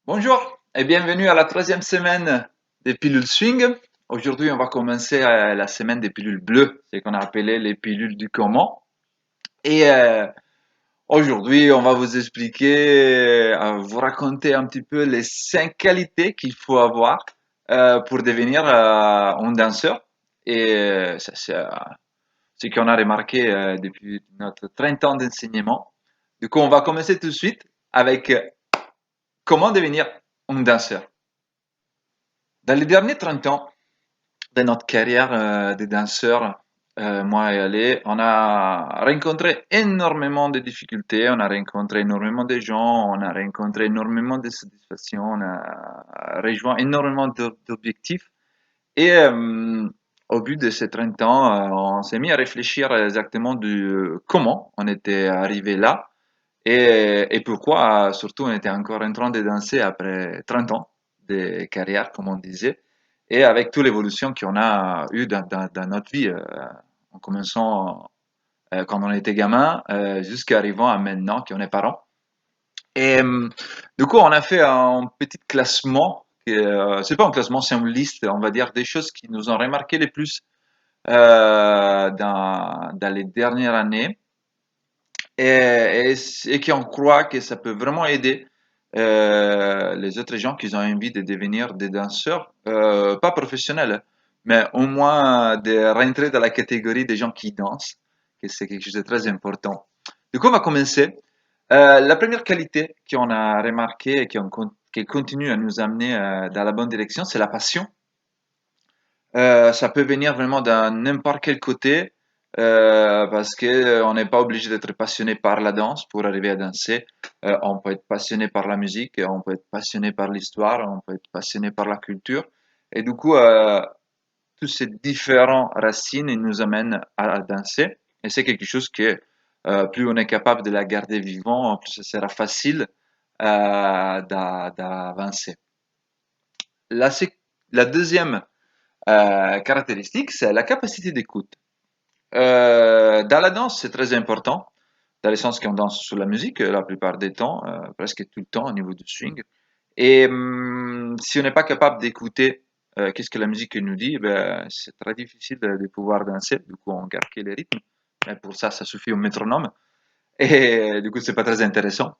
Bonjour et bienvenue à la troisième semaine des pilules swing. Aujourd'hui, on va commencer la semaine des pilules bleues, c'est qu'on a appelé les pilules du comment. Et aujourd'hui, on va vous expliquer, vous raconter un petit peu les 5 qualités qu'il faut avoir pour devenir un danseur. Et ça, c'est ce qu'on a remarqué depuis notre 30 ans d'enseignement. Du coup, on va commencer tout de suite avec comment devenir un danseur. Dans les derniers 30 ans de notre carrière de danseur, moi et Ali, on a rencontré énormément de difficultés, on a rencontré énormément de gens, on a rencontré énormément de satisfactions, on a rejoint énormément d'objectifs. Et au bout de ces 30 ans, on s'est mis à réfléchir exactement du comment on était arrivé là et pourquoi surtout on était encore en train de danser après 30 ans de carrière, comme on disait, et avec toute l'évolution qu'on a eue dans notre vie, en commençant quand on était gamin, jusqu'à arrivant à maintenant qu'on est parents. Et du coup, on a fait un petit classement. C'est pas un classement, c'est une liste, on va dire, des choses qui nous ont remarqué les plus dans les dernières années et qui on croit que ça peut vraiment aider les autres gens qui ont envie de devenir des danseurs, pas professionnels, mais au moins de rentrer dans la catégorie des gens qui dansent, que c'est quelque chose de très important. Du coup, on va commencer. La première qualité qu'on a remarqué et qui continue à nous amener dans la bonne direction, c'est la passion. Ça peut venir vraiment dans n'importe quel côté, parce que on n'est pas obligé d'être passionné par la danse pour arriver à danser. On peut être passionné par la musique, on peut être passionné par l'histoire, on peut être passionné par la culture. Et du coup, tous ces différents racines, ils nous amènent à danser. Et c'est quelque chose que plus on est capable de la garder vivant, plus ce sera facile d'avancer. La, la deuxième caractéristique, c'est la capacité d'écoute. Dans la danse, c'est très important, dans le sens qu'on danse sur la musique la plupart des temps, presque tout le temps au niveau du swing. Et si on n'est pas capable d'écouter qu'est-ce que la musique nous dit, ben, c'est très difficile de pouvoir danser. Du coup, on garde que les rythmes. Mais pour ça, ça suffit au métronome. Et du coup, c'est pas très intéressant.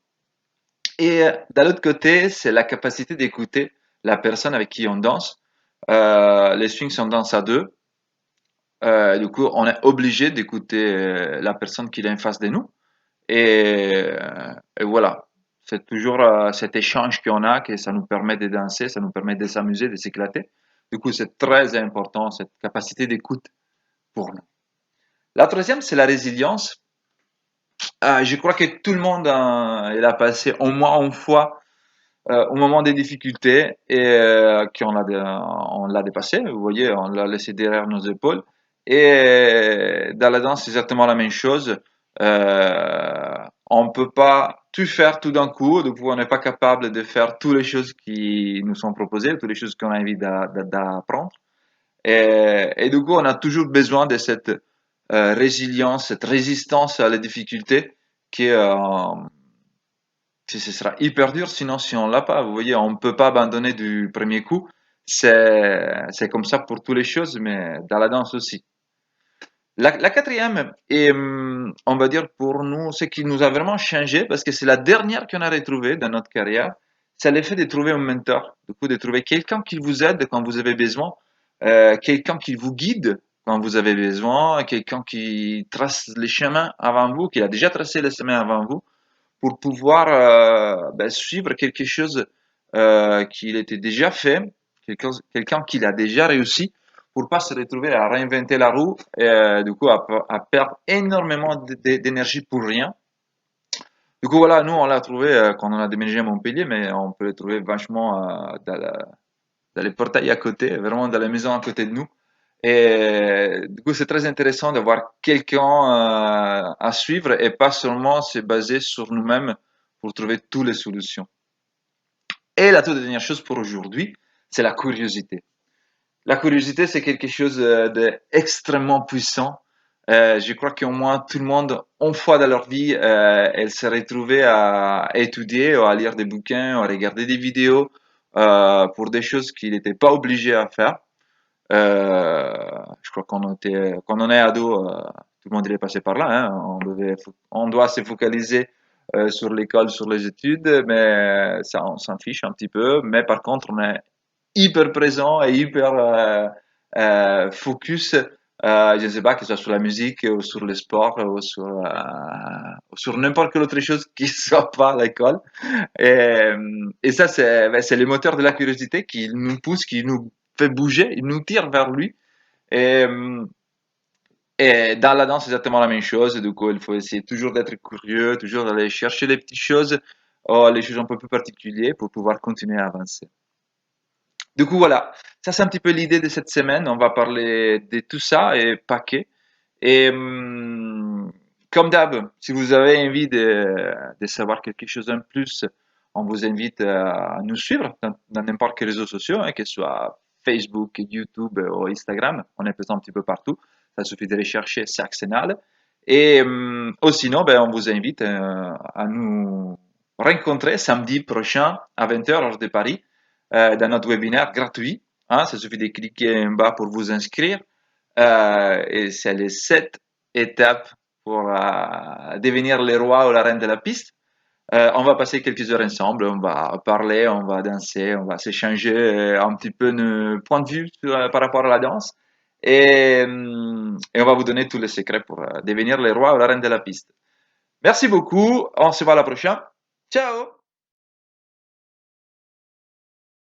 Et d'un l'autre côté, c'est la capacité d'écouter la personne avec qui on danse. Les swings sont danse à deux. Du coup, on est obligé d'écouter la personne qui est en face de nous. Et voilà, c'est toujours cet échange qu'on a que ça nous permet de danser, ça nous permet de s'amuser, de s'éclater. Du coup, c'est très important, cette capacité d'écoute pour nous. La troisième, c'est la résilience. Je crois que tout le monde il a passé au moins une fois au moment des difficultés et on l'a dépassé. Vous voyez, on l'a laissé derrière nos épaules. Et dans la danse, c'est exactement la même chose. On peut pas tout faire tout d'un coup. Donc, on n'est pas capable de faire toutes les choses qui nous sont proposées, toutes les choses qu'on a envie d'apprendre. Et du coup, on a toujours besoin de cette résilience, cette résistance à la difficulté qui est, ce sera hyper dur sinon si on l'a pas. Vous voyez, on ne peut pas abandonner du premier coup. C'est comme ça pour toutes les choses, mais dans la danse aussi. La quatrième, et on va dire pour nous, ce qui nous a vraiment changé, parce que c'est la dernière qu'on a retrouvée dans notre carrière, c'est l'effet de trouver un mentor, du coup de trouver quelqu'un qui vous aide quand vous avez besoin, quelqu'un qui vous guide quand vous avez besoin, quelqu'un qui trace les chemins avant vous, qui a déjà tracé les chemins avant vous, pour pouvoir ben, suivre quelque chose qu'il était déjà fait, quelqu'un qui l'a déjà réussi, pour pas se retrouver à réinventer la roue et du coup à perdre énormément d'énergie pour rien. Du coup voilà, nous on l'a trouvé quand on a déménagé à Montpellier, mais on peut le trouver vachement dans les portails à côté, vraiment dans la maison à côté de nous. Et du coup, c'est très intéressant d'avoir quelqu'un à suivre et pas seulement se baser sur nous-mêmes pour trouver toutes les solutions. Et la toute dernière chose pour aujourd'hui, c'est la curiosité. La curiosité, c'est quelque chose d'extrêmement puissant Je crois qu'au moins tout le monde, une fois dans leur vie, elle s'est retrouvée à étudier ou à lire des bouquins, ou à regarder des vidéos pour des choses qu'il n'était pas obligé à faire. Je crois quand on est ado, tout le monde il est passé par là, hein. On doit se focaliser sur l'école, sur les études, mais ça, on s'en fiche un petit peu. Mais par contre, on est hyper présent et hyper focus, je ne sais pas, que ce soit sur la musique ou sur le sport ou sur n'importe quelle autre chose qui ne soit pas à l'école. Et ça, c'est ben, c'est le moteur de la curiosité qui nous pousse, qui nous fait bouger, il nous tire vers lui. Et, et dans la danse, c'est exactement la même chose. Du coup, il faut essayer toujours d'être curieux, toujours d'aller chercher les petites choses, les choses un peu plus particulières pour pouvoir continuer à avancer. Du coup, voilà, ça c'est un petit peu l'idée de cette semaine. On va parler de tout ça et paquet. Et comme d'hab, si vous avez envie de savoir quelque chose en plus, on vous invite à nous suivre dans n'importe quel réseau social, hein, que ce soit Facebook, YouTube ou Instagram. On est présent un petit peu partout. Ça suffit de rechercher Saxenal. Et ou sinon, ben, on vous invite à nous rencontrer samedi prochain à 20 heures heure de Paris dans notre webinaire gratuit. Hein. Ça suffit de cliquer en bas pour vous inscrire. Et c'est les 7 étapes pour devenir le roi ou la reine de la piste. On va passer quelques heures ensemble, on va parler, on va danser, on va s'échanger un petit peu nos points de vue par rapport à la danse. Et on va vous donner tous les secrets pour devenir le roi ou la reine de la piste. Merci beaucoup, on se voit à la prochaine. Ciao!